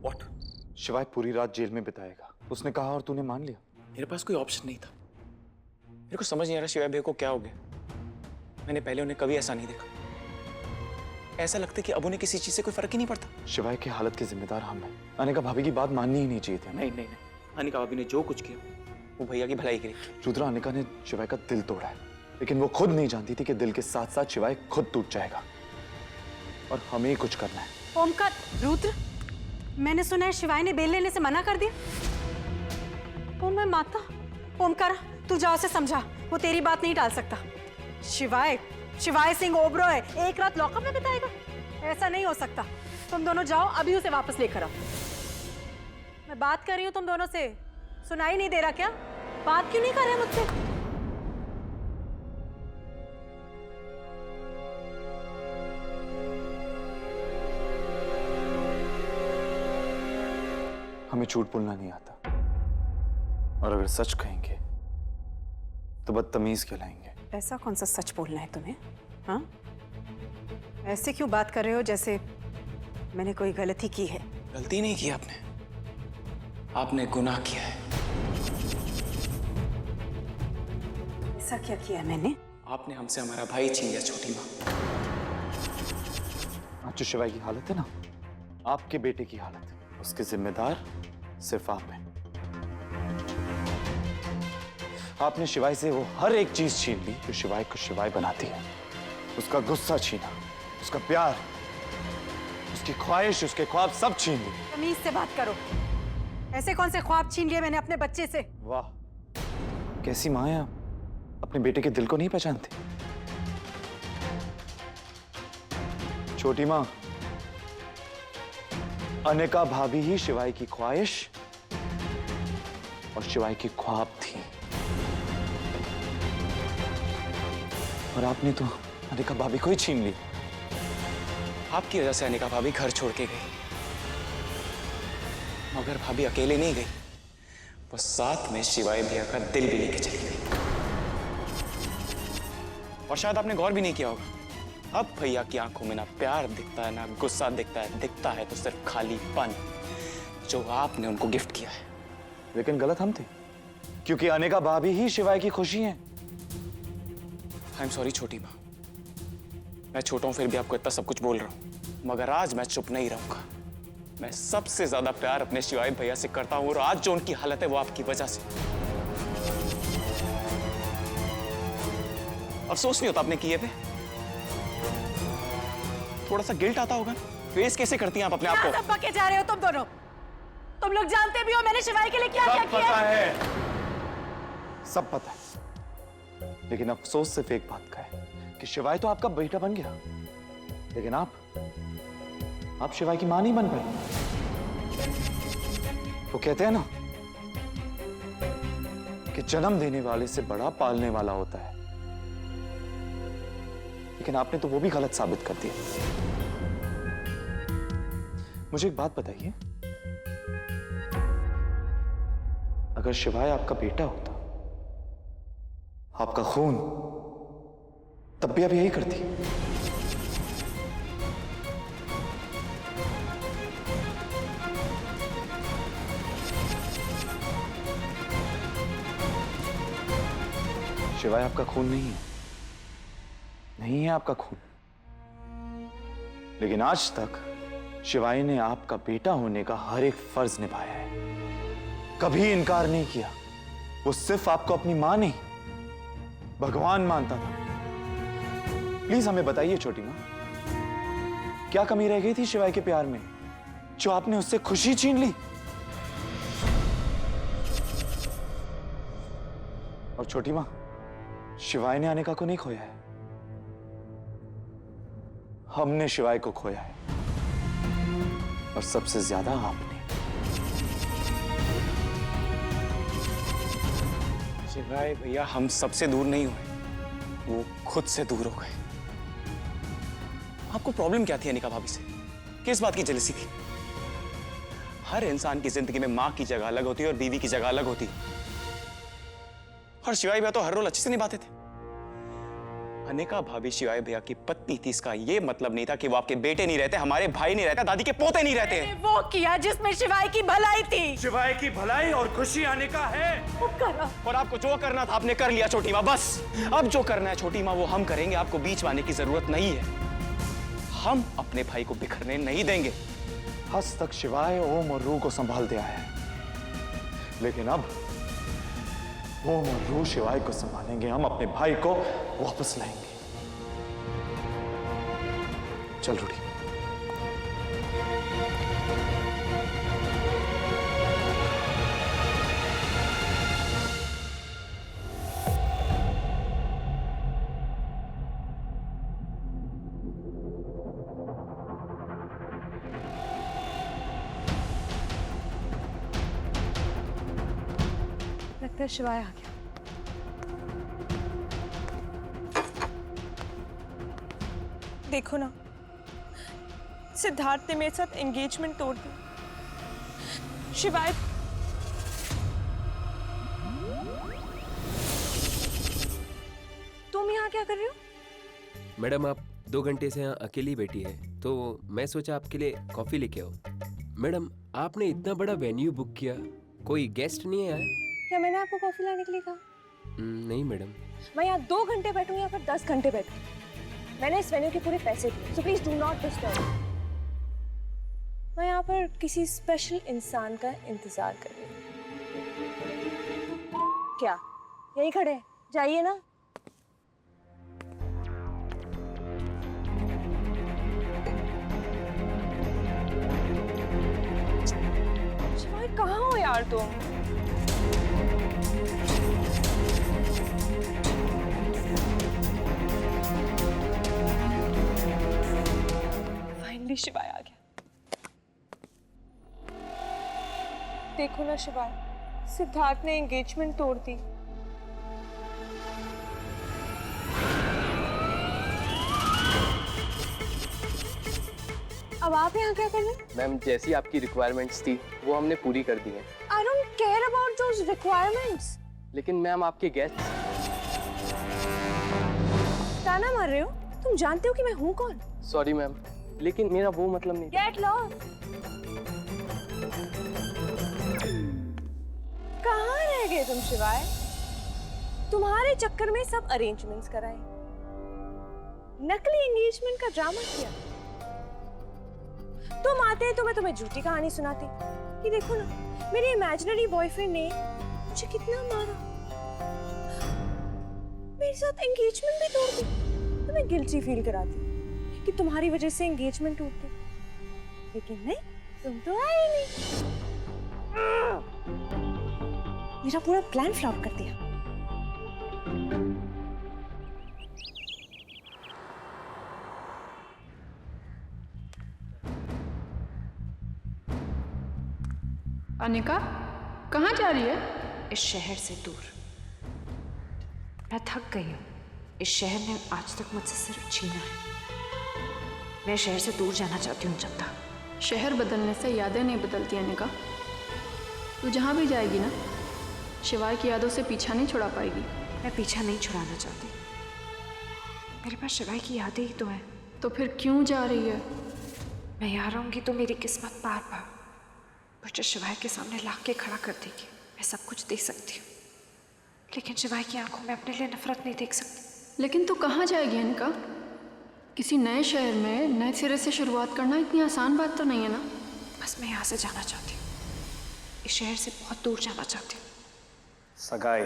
What? शिवाय पूरी रात जेल में बिताएगा, उसने कहा और तूने मान लिया। मेरे पास कोई ऑप्शन नहीं था। मेरे को समझ नहीं आ रहा शिवाय भैया को क्या हो गया। मैंने पहले उन्हें कभी ऐसा नहीं देखा। ऐसा लगता है कि अब उन्हें किसी चीज से कोई फर्क ही नहीं पड़ता। शिवाय की हालत के जिम्मेदार हम हैं। अनिका भाभी की बात माननी ही नहीं चाहिए थी। नहीं नहीं नहीं, अनिका भाभी ने जो कुछ किया वो भैया की भलाई के लिए। रुद्रा, अनिका ने शिवाय का दिल तोड़ा है, लेकिन वो खुद नहीं जानती थी कि दिल के साथ साथ शिवाय खुद टूट जाएगा और हमें ही कुछ करना है। ओमकार, रुद्र, मैंने सुना है शिवाय ने बेल लेने से मना कर दिया। ओ मैं माता। ओमकार, तू जाओ से समझा, वो तेरी बात नहीं टाल सकता। शिवाय सिंह ओबरॉय एक रात लॉकअप में बिताएगा? ऐसा नहीं हो सकता। तुम दोनों जाओ, अभी उसे वापस लेकर आओ। मैं बात कर रही हूँ तुम दोनों से, सुनाई नहीं दे रहा क्या? बात क्यों नहीं कर रहे मुझसे? हमें झूठ बोलना नहीं आता, और अगर सच कहेंगे तो बदतमीज कहलाएंगे। ऐसा कौन सा सच बोलना है तुम्हें? हाँ, ऐसे क्यों बात कर रहे हो जैसे मैंने कोई गलती की है? गलती नहीं की आपने, आपने गुनाह किया है। ऐसा क्या किया मैंने? आपने हमसे हमारा भाई छीन लिया छोटी माँ। आज जो शिवाय की हालत है ना, आपके बेटे की हालत, उसके जिम्मेदार सिर्फ आप हैं। आपने शिवाय से वो हर एक चीज छीन ली जो शिवाय को शिवाय बनाती है। उसका गुस्सा छीना, उसका प्यार, उसकी ख्वाहिश, उसके ख्वाब सब छीन ली। तमीज से बात करो। ऐसे कौन से ख्वाब छीन लिए मैंने अपने बच्चे से? वाह, कैसी माँ है आप, अपने बेटे के दिल को नहीं पहचानती। छोटी माँ, अनिका भाभी ही शिवाय की ख्वाहिश और शिवाय की ख्वाब थी, और आपने तो अनिका भाभी को ही छीन ली। आपकी वजह से अनिका भाभी घर छोड़ के गई, मगर भाभी अकेले नहीं गई, वो साथ में शिवाय भैया का दिल भी लेके चली गई। और शायद आपने गौर भी नहीं किया होगा, अब भैया की आंखों में ना प्यार दिखता है ना गुस्सा दिखता है तो सिर्फ खालीपन, जो आपने उनको गिफ्ट किया है। लेकिन गलत हम थे, क्योंकि अनिका भाभी ही शिवाय की खुशी है। आई एम सॉरी छोटी माँ, मैं छोटा हूं फिर भी आपको इतना सब कुछ बोल रहा हूं, मगर आज मैं चुप नहीं रहूंगा। मैं सबसे ज्यादा प्यार अपने शिवाय भैया से करता हूं, और आज जो उनकी हालत है वो आपकी वजह से। अफसोस नहीं होता आपने किए पे? थोड़ा सा गिल्ट आता होगा? फेस कैसे करती हैं आप अपने आप को? क्या सब पके जा रहे हो तुम दोनों? तुम लोग जानते भी हो मैंने शिवाय के लिए क्या क्या किया? पता है, सब पता है, लेकिन अफसोस सिर्फ एक बात का है कि शिवाय तो आपका बेटा बन गया, लेकिन आप शिवाय की मां नहीं बन पाई। वो कहते हैं ना कि जन्म देने वाले से बड़ा पालने वाला होता है, लेकिन आपने तो वो भी गलत साबित कर दिया। मुझे एक बात बताइए, अगर शिवाय आपका बेटा होता, आपका खून, तब भी आप यही करती। शिवाय आपका खून नहीं है, नहीं है आपका खून, लेकिन आज तक शिवाय ने आपका बेटा होने का हर एक फर्ज निभाया है, कभी इनकार नहीं किया। वो सिर्फ आपको अपनी मां नहीं, भगवान मानता था। प्लीज हमें बताइए छोटी मां, क्या कमी रह गई थी शिवाय के प्यार में जो आपने उससे खुशी छीन ली? और छोटी मां, शिवाय ने अनिका को नहीं खोया है, हमने शिवाय को खोया है, और सबसे ज्यादा आपने। शिवाय भैया हम सबसे दूर नहीं हुए, वो खुद से दूर हो गए। आपको प्रॉब्लम क्या थी अनिका भाभी से? किस बात की जेलसी थी? हर इंसान की जिंदगी में मां की जगह अलग होती है और बीवी की जगह अलग होती है, और शिवाय भैया तो हर रोल अच्छे से निभाते थे। अनिका भाभी शिवाय भैया की पत्नी थी, इसका ये मतलब नहीं था कि वो आपके बेटे नहीं रहते, हमारे भाई नहीं रहते, दादी के पोते नहीं रहते। मैंने वो किया जिसमें शिवाय की भलाई थी। शिवाय की भलाई और खुशी आने का है। करा। और आपको जो करना था आपने कर लिया छोटी माँ, बस अब जो करना है छोटी माँ वो हम करेंगे, आपको बीच में आने की जरूरत नहीं है। हम अपने भाई को बिखरने नहीं देंगे। आज तक शिवाय ओम और रू को संभाल दिया है, लेकिन अब ओम और रू शिवाय को संभालेंगे। हम अपने भाई को वापस लाएंगे। चल रूडी। लगता है शिवाय आ गया। देखो ना, सिद्धार्थ ने मेरे साथ एंगेजमेंट तोड़ दी। शिवाय तुम यहाँ क्या कर रहे हो? मैडम आप 2 घंटे से यहाँ अकेली बैठी है, तो मैं सोचा आपके लिए कॉफी लेके आओ। मैडम आपने इतना बड़ा वेन्यू बुक किया, कोई गेस्ट नहीं आया? क्या मैंने आपको कॉफी लाने के लिए कहा? नहीं मैडम। मैं यहाँ 2 घंटे बैठूँ या फिर 10 घंटे बैठूँ, मैंने इस वेन्यू के पूरे पैसे दिए, so please do not disturb. मैं यहाँ पर किसी स्पेशल इंसान का इंतजार कर रही हूँ। क्या यही खड़े हैं? जाइए ना। शिवाय कहाँ हो यार तुम? फाइनली शिवाय आ गया। देखो ना शिवाय, सिद्धार्थ ने एंगेजमेंट तोड़ दी। अब आप यहाँ क्या कर रहे हैं? मैम जैसी आपकी रिक्वायरमेंट्स थी वो हमने पूरी कर दी है। I don't care about those requirements. लेकिन मैम आपके गेस्ट। ताना मार रहे हो? तुम जानते हो कि मैं हूँ कौन? सॉरी मैम, लेकिन मेरा वो मतलब नहीं। Get lost. कहाँ रह गए तुम शिवाय? तुम्हारे चक्कर में सब अरेंजमेंट्स कराए, नकली एंगेजमेंट का ड्रामा किया। तुम आते तो मैं तुम्हें झूठी कहानी सुनाती कि देखो ना, मेरे इमेजिनरी बॉयफ्रेंड ने मुझे कितना मारा, मेरे साथ एंगेजमेंट भी तोड़ दी। तो मैं गिल्टी फील कराती कि तुम्हारी वजह से एंगेजमेंट टूट गई, लेकिन नहीं, तुम तो आए ही नहीं। मेरा पूरा प्लान फ्लॉप कर दिया। अनिका कहाँ जा रही है? इस शहर से दूर। मैं थक गई हूँ। इस शहर ने आज तक मुझसे सिर्फ छीना है। मैं शहर से दूर जाना चाहती हूँ चंदा। शहर बदलने से यादें नहीं बदलती अनिका। तू जहाँ भी जाएगी ना, शिवाय की यादों से पीछा नहीं छुड़ा पाएगी। मैं पीछा नहीं छुड़ाना चाहती, मेरे पास शिवाय की यादें ही तो है। तो फिर क्यों जा रही है? मैं यहाँ रहूँगी तो मेरी किस्मत बार बार मुझे शिवाय के सामने ला के खड़ा कर देगी। मैं सब कुछ देख सकती हूँ, लेकिन शिवाय की आंखों में अपने लिए नफरत नहीं देख सकती। लेकिन तू कहाँ जाएगी अनिका? किसी नए शहर में नए सिरे से शुरुआत करना इतनी आसान बात तो नहीं है ना। बस मैं यहाँ से जाना चाहती हूँ, इस शहर से बहुत दूर जाना चाहती हूँ। सगाई,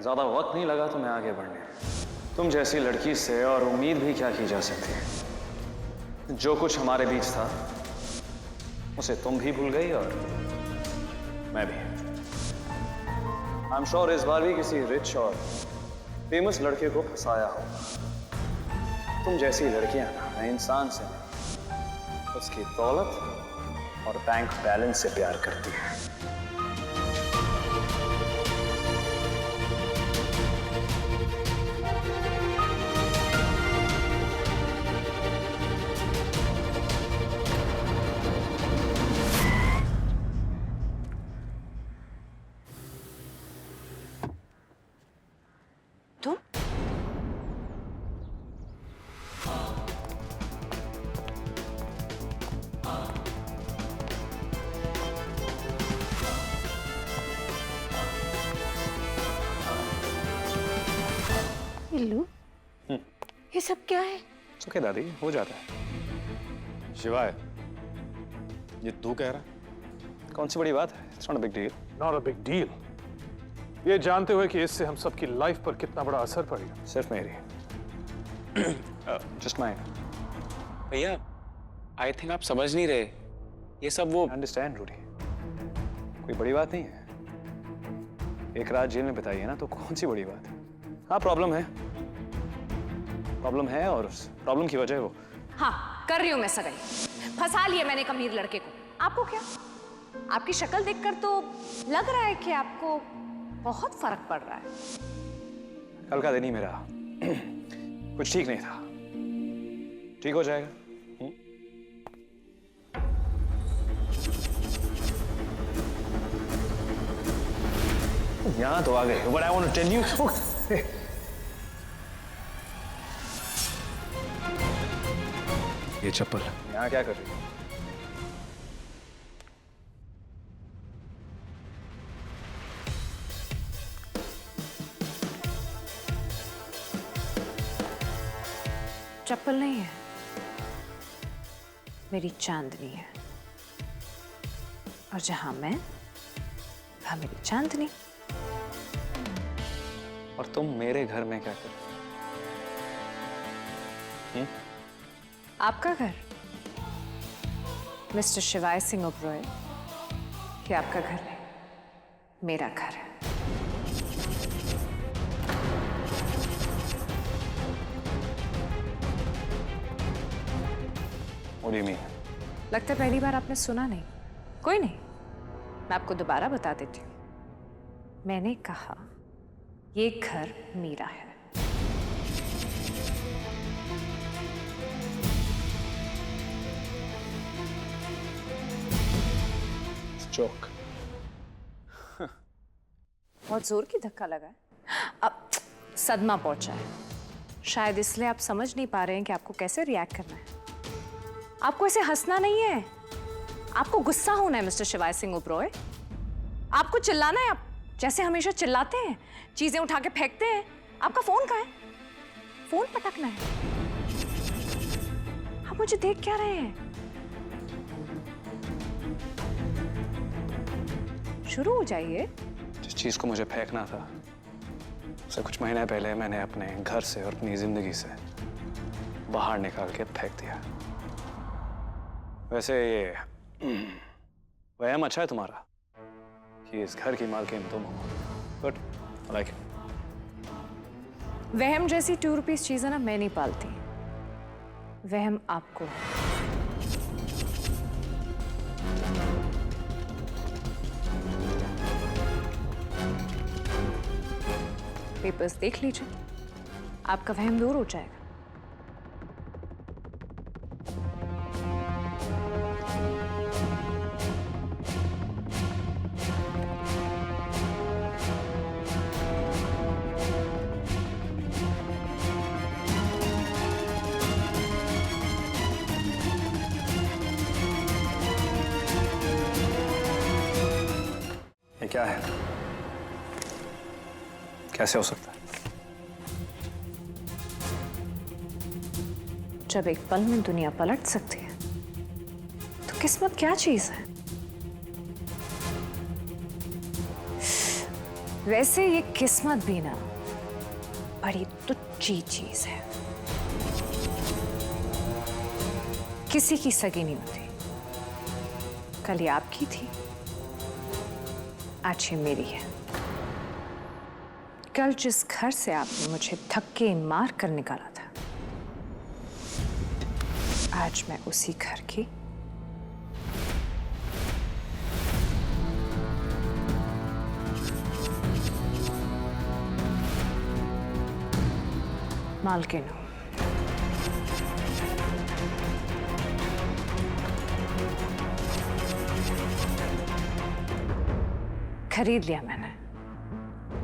ज्यादा वक्त नहीं लगा तुम्हें आगे बढ़ने। तुम जैसी लड़की से और उम्मीद भी क्या की जा सकती है। जो कुछ हमारे बीच था उसे तुम भी भूल गई और मैं भी। आई एम श्योर इस बार भी किसी रिच और फेमस लड़के को फंसाया होगा। तुम जैसी लड़कियां ना इंसान से नहीं, उसकी दौलत और बैंक बैलेंस से प्यार करती है। कल्लू, ये सब क्या है? ओके दादी, हो जाता है। शिवाय, ये तू कह रहा है? कौन सी बड़ी बात है? It's not a big deal. Not a big deal, ये जानते हुए कि इससे हम सबकी लाइफ पर कितना बड़ा असर पड़ेगा। सिर्फ मेरी। Just mind. भैया, आई थिंक आप समझ नहीं रहे। ये सब वो अंडरस्टैंड रूडी, कोई बड़ी बात नहीं है। एक रात जेल में बिताई है ना, तो कौन सी बड़ी बात है? हाँ, प्रॉब्लम है और उस प्रॉब्लम की वजह वो। हाँ, कर रही हूँ मैं सगाई। फंसा लिया मैंने एक अमीर लड़के को। आपको क्या? आपकी शक्ल देखकर तो लग रहा है कि आपको बहुत फर्क पड़ रहा है। कल का दिन ही मेरा कुछ ठीक नहीं था। ठीक हो जाएगा। यहाँ तो आ गए। What I want to tell you. ये चप्पल यहाँ क्या कर रही हो? चप्पल नहीं है, मेरी चांदनी है। और जहां मैं, वहां मेरी चांदनी। और तुम मेरे घर में क्या कर रही हो? आपका घर, मिस्टर शिवाय सिंह ओबरॉय, ये आपका घर है, मेरा घर है। What do you mean? लगता है पहली बार आपने सुना नहीं। कोई नहीं, मैं आपको दोबारा बता देती हूँ। मैंने कहा ये घर मेरा है। जोक। बहुत जोर की धक्का लगा है। अब सदमा पहुंचा है, शायद इसलिए आप समझ नहीं पा रहे हैं कि आपको कैसे रिएक्ट करना है। आपको ऐसे हंसना नहीं है, आपको गुस्सा होना है मिस्टर शिवाय सिंह ओबरॉय। आपको चिल्लाना है, आप जैसे हमेशा चिल्लाते हैं, चीजें उठा के फेंकते हैं। आपका फोन कहाँ है? फोन पटकना है। आप मुझे देख क्या रहे हैं? शुरू हो जाइए। जिस चीज को मुझे फेंकना था, उसे कुछ महीने पहले मैंने अपने घर से और अपनी जिंदगी से बाहर निकाल के फेंक दिया। वैसे ये वहम अच्छा है तुम्हारा कि इस घर की मालकिन तुम हो, बट लाइक वहम जैसी 2 रुपीस चीज है ना, मैं नहीं पालती। वहम आपको है। पेपर्स देख लीजिए, आपका वहम दूर हो जाएगा। ये क्या है? कैसे हो सकता है? जब एक पल में दुनिया पलट सकती है, तो किस्मत क्या चीज है? वैसे ये किस्मत भी ना बड़ी तुच्ची चीज है। किसी की सगी नहीं होती। कल ये आपकी थी, आज ये मेरी है। कल जिस घर से आपने मुझे धक्के मार कर निकाला था, आज मैं उसी घर की मालकिन हूं। खरीद लिया मैंने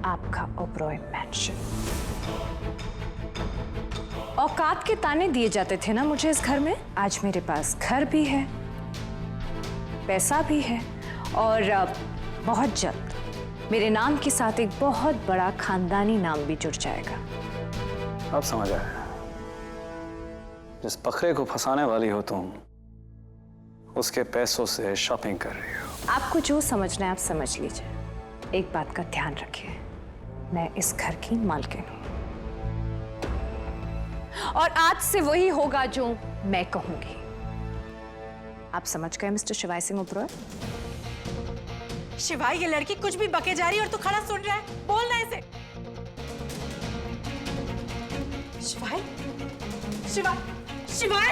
आपका ओबरॉय मैंशन। औकात के ताने दिए जाते थे ना मुझे इस घर में। आज मेरे पास घर भी है, पैसा भी है, और बहुत जल्द मेरे नाम के साथ एक बहुत बड़ा खानदानी नाम भी जुड़ जाएगा। अब समझ आया, जिस बकरे को फंसाने वाली हो तुम, उसके पैसों से शॉपिंग कर रही हो। आपको जो समझना है आप समझ लीजिए। एक बात का ध्यान रखिए, मैं इस घर की मालकिन हूं और आज से वही होगा जो मैं कहूंगी। आप समझ गए मिस्टर शिवाय सिंह ओबरॉय? शिवाय, ये लड़की कुछ भी बके जा रही है और तू खड़ा सुन रहा है। बोल ना इसे। शिवाय, शिवाय, शिवाय!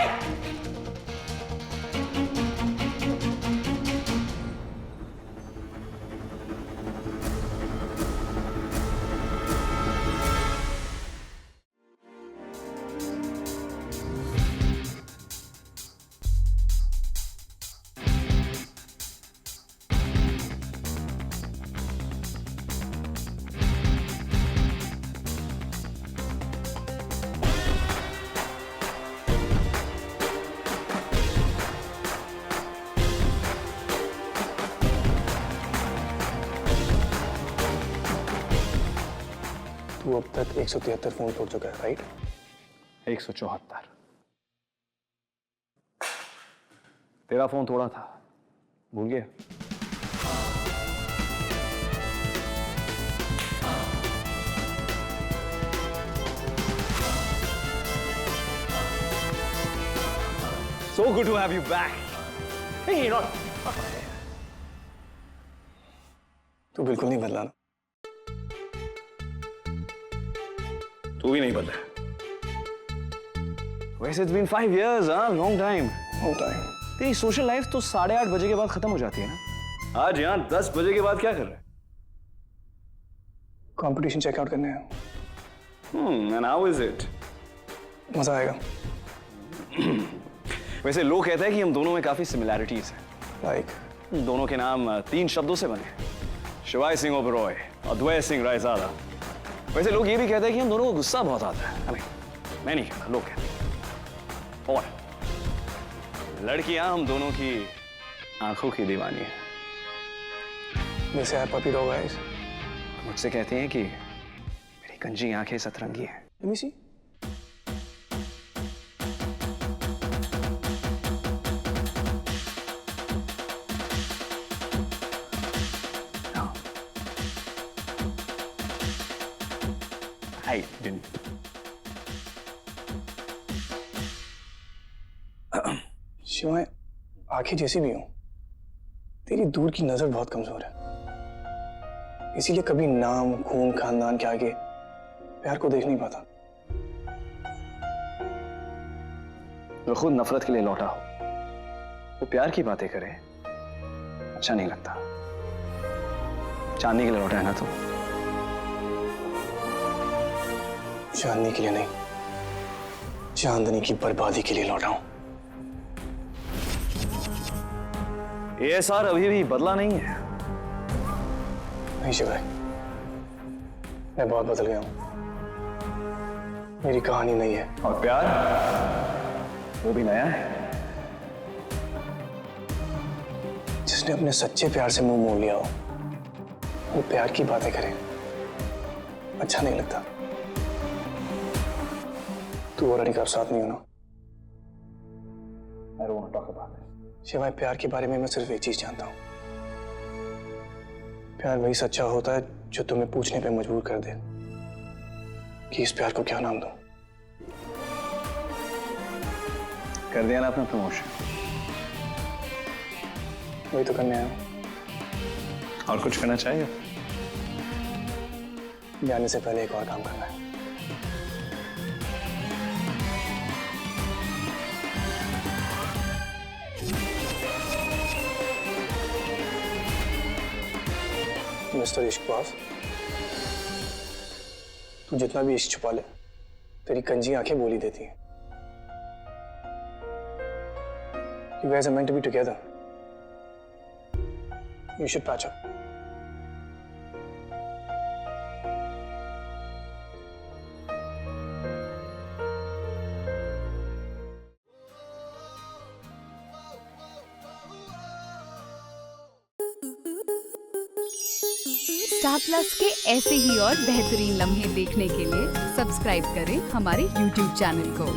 तू अब तक 173 फोन तोड़ चुका है, राइट? 174। तेरा फोन तोड़ा था, भूल गया? So good to have you back. Hey, you're not. तू बिल्कुल नहीं बदला ना। तू भी नहीं बदला। वैसे it's been 5 years, हाँ, long time. होता है। तेरी सोशल लाइफ तो 8:30 बजे के बाद खत्म हो जाती है ना? आज यहाँ 10 बजे के बाद क्या कर रहे हैं? कंपटीशन चेकआउट करने हैं। And how is it? मजा आएगा। वैसे लोग कहते हैं कि हम दोनों में काफी सिमिलैरिटीज हैं। लाइक? दोनों के नाम 3 शब्दों से बने, शिवाय सिंह ओबरॉय, अद्वैत सिंह रायजादा। वैसे लोग ये भी कहते हैं कि हम दोनों को गुस्सा बहुत आता है। मैं नहीं कहता, लोग कहते हैं। और लड़कियां हम दोनों की आंखों की दीवानी है। वैसे यार पपी डॉग आइज मुझसे कहती हैं कि मेरी कंजी आंखें सतरंगी हैं। Let me see. I didn't. शिवाय, आंखें जैसी भी हो, तेरी दूर की नजर बहुत कमजोर है। इसीलिए कभी नाम, खून, खानदान के आगे प्यार को देख नहीं पाता। वो खुद नफरत के लिए लौटा हो, वो प्यार की बातें करे, अच्छा नहीं लगता। चांदनी के लिए लौटा है ना तुम? चांदनी के लिए नहीं, चांदनी की बर्बादी के लिए लौटा हूं। ASR अभी भी बदला नहीं है। नहीं शिवाय, मैं बहुत बदल गया हूं। मेरी कहानी नहीं है। और प्यार, वो भी नया है। जिसने अपने सच्चे प्यार से मुंह मोड़ लिया हो, वो प्यार की बातें करे, अच्छा नहीं लगता। तू और अनिका साथ नहीं हो ना? I don't want to talk about it. शिवाय, प्यार के बारे में मैं सिर्फ एक चीज जानता हूं। प्यार वही सच्चा होता है जो तुम्हें पूछने पे मजबूर कर दे कि इस प्यार को क्या नाम दूं। कर दिया ना अपना प्रमोशन? वही तो करने आया हूं। और कुछ करना चाहिए? जाने से पहले एक और काम करना है। मिस्टर इश्कबाज, तू जितना भी इश्क छुपा ले, तेरी कंजी आंखें बोली देती हैं। You guys are meant to be together. You should patch up. Star plus के ऐसे ही और बेहतरीन लम्हे देखने के लिए सब्सक्राइब करें हमारे YouTube चैनल को।